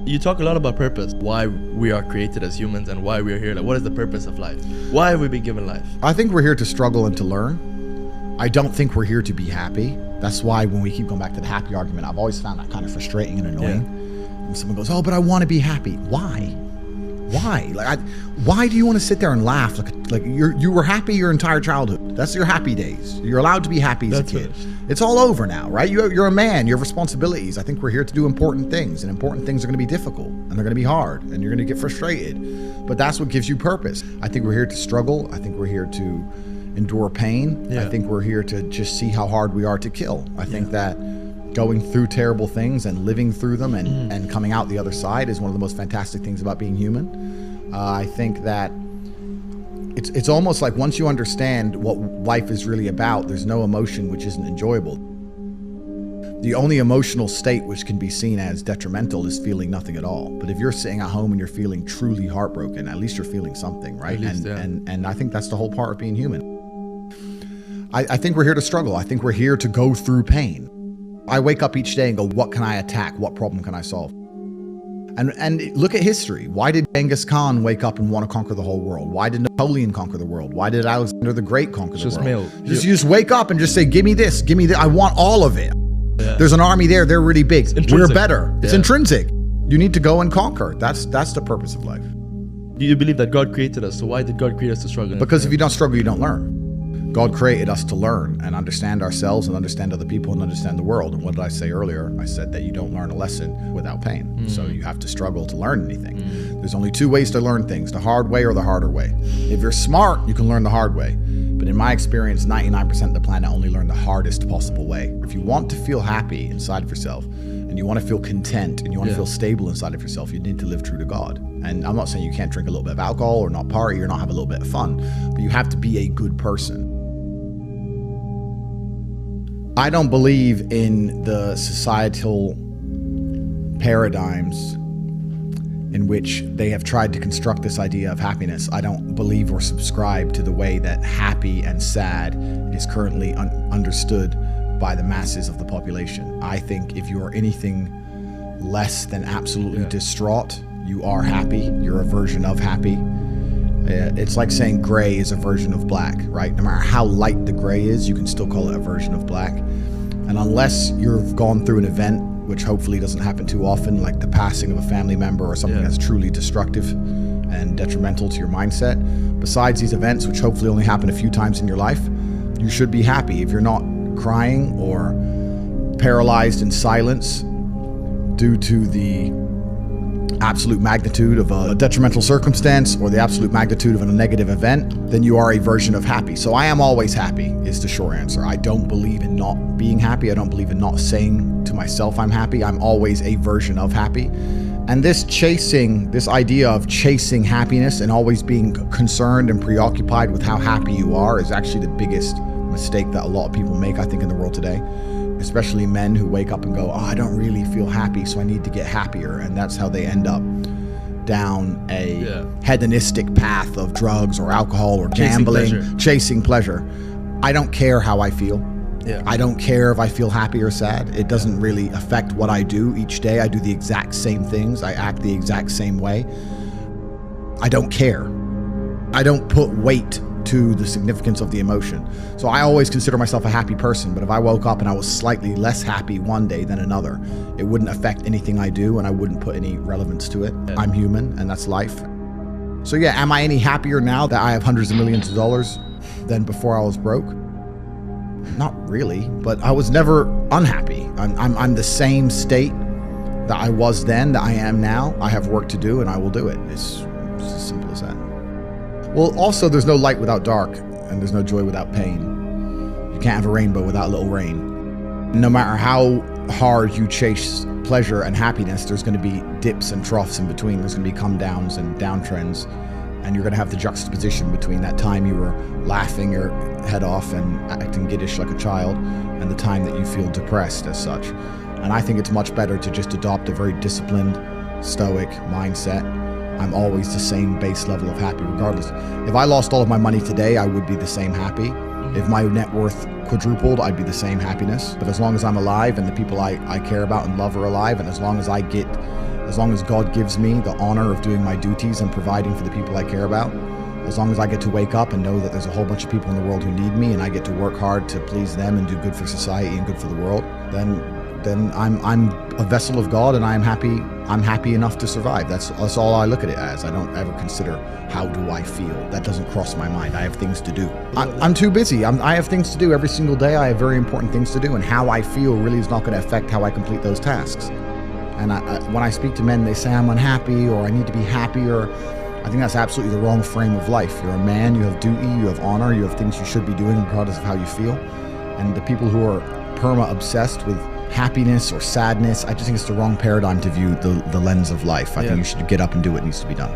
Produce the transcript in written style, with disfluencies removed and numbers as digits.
You talk a lot about purpose, why we are created as humans and why we are here. Like, what is the purpose of life? Why have we been given life? I think we're here to struggle and to learn. I don't think we're here to be happy. That's why when we keep going back to the happy argument, I've always found that kind of frustrating and annoying. Yeah. When someone goes, oh, but I want to be happy. Why? Why do you want to sit there and laugh like you were happy your entire childhood? That's your happy days. You're allowed to be happy as a kid. It's all over now, right? You're a man. You have responsibilities. I think we're here to do important things, and important things are going to be difficult, and they're going to be hard, and you're going to get frustrated. But that's what gives you purpose. I think we're here to struggle. I think we're here to endure pain. Yeah. I think we're here to just see how hard we are to kill. I think that going through terrible things and living through them and coming out the other side is one of the most fantastic things about being human. I think that it's almost like once you understand what life is really about, there's no emotion which isn't enjoyable. The only emotional state which can be seen as detrimental is feeling nothing at all. But if you're sitting at home and you're feeling truly heartbroken, at least you're feeling something, right? And I think that's the whole part of being human. I think we're here to struggle. I think we're here to go through pain. I wake up each day and go, what can I attack? What problem can I solve? And look at history. Why did Genghis Khan wake up and want to conquer the whole world? Why did Napoleon conquer the world? Why did Alexander the Great conquer the world? You just wake up and just say, give me this, give me that. I want all of it. Yeah. There's an army there. They're really big. We're better. It's intrinsic. You need to go and conquer. That's the purpose of life. Do you believe that God created us? So why did God create us to struggle? Because if you don't struggle, you don't learn. God created us to learn and understand ourselves and understand other people and understand the world. And what did I say earlier? I said that you don't learn a lesson without pain. So you have to struggle to learn anything. There's only two ways to learn things, the hard way or the harder way. If you're smart, you can learn the hard way. But in my experience, 99% of the planet only learn the hardest possible way. If you want to feel happy inside of yourself and you want to feel content and you want to feel stable inside of yourself, you need to live true to God. And I'm not saying you can't drink a little bit of alcohol or not party or not have a little bit of fun, but you have to be a good person. I don't believe in the societal paradigms in which they have tried to construct this idea of happiness. I don't believe or subscribe to the way that happy and sad is currently understood by the masses of the population. I think if you are anything less than absolutely distraught, you are happy. You're a version of happy. It's like saying gray is a version of black, right? No matter how light the gray is, you can still call it a version of black. And unless you've gone through an event, which hopefully doesn't happen too often, like the passing of a family member or something that's truly destructive and detrimental to your mindset, besides these events, which hopefully only happen a few times in your life, you should be happy. If you're not crying or paralyzed in silence due to the absolute magnitude of a detrimental circumstance or the absolute magnitude of a negative event, then you are a version of happy. So I am always happy is the short answer. I don't believe in not being happy. I don't believe in not saying to myself I'm happy. I'm always a version of happy. And this idea of chasing happiness and always being concerned and preoccupied with how happy you are is actually the biggest mistake that a lot of people make, I think, in the world today. Especially men who wake up and go, oh, I don't really feel happy, so I need to get happier. And that's how they end up down a hedonistic path of drugs or alcohol or gambling, chasing pleasure. I don't care how I feel. I don't care if I feel happy or sad. It doesn't really affect what I do each day. I do the exact same things. I act the exact same way. I don't care. I don't put weight to the significance of the emotion. So I always consider myself a happy person, but if I woke up and I was slightly less happy one day than another, it wouldn't affect anything I do and I wouldn't put any relevance to it. I'm human and that's life. So yeah, am I any happier now that I have hundreds of millions of dollars than before I was broke? Not really, but I was never unhappy. I'm the same state that I was then that I am now. I have work to do and I will do it. It's as simple as that. Well, also, there's no light without dark, and there's no joy without pain. You can't have a rainbow without a little rain. No matter how hard you chase pleasure and happiness, there's going to be dips and troughs in between. There's going to be come downs and downtrends, and you're going to have the juxtaposition between that time you were laughing your head off and acting giddish like a child, and the time that you feel depressed as such. And I think it's much better to just adopt a very disciplined, stoic mindset. I'm always the same base level of happy regardless. If I lost all of my money today, I would be the same happy. If my net worth quadrupled, I'd be the same happiness. But as long as I'm alive and the people I care about and love are alive, and as long as I get as long as God gives me the honor of doing my duties and providing for the people I care about, as long as I get to wake up and know that there's a whole bunch of people in the world who need me and I get to work hard to please them and do good for society and good for the world, then I'm a vessel of God, and I'm happy enough to survive. That's all I look at it as. I don't ever consider how do I feel. That doesn't cross my mind. I have things to do. I'm too busy. I have things to do every single day. I have very important things to do, and how I feel really is not going to affect how I complete those tasks. And when I speak to men, they say I'm unhappy or I need to be happier. I think that's absolutely the wrong frame of life. You're a man, you have duty, you have honor, you have things you should be doing regardless of how you feel. And the people who are perma-obsessed with happiness or sadness, I just think it's the wrong paradigm to view the lens of life. I think you should get up and do what needs to be done.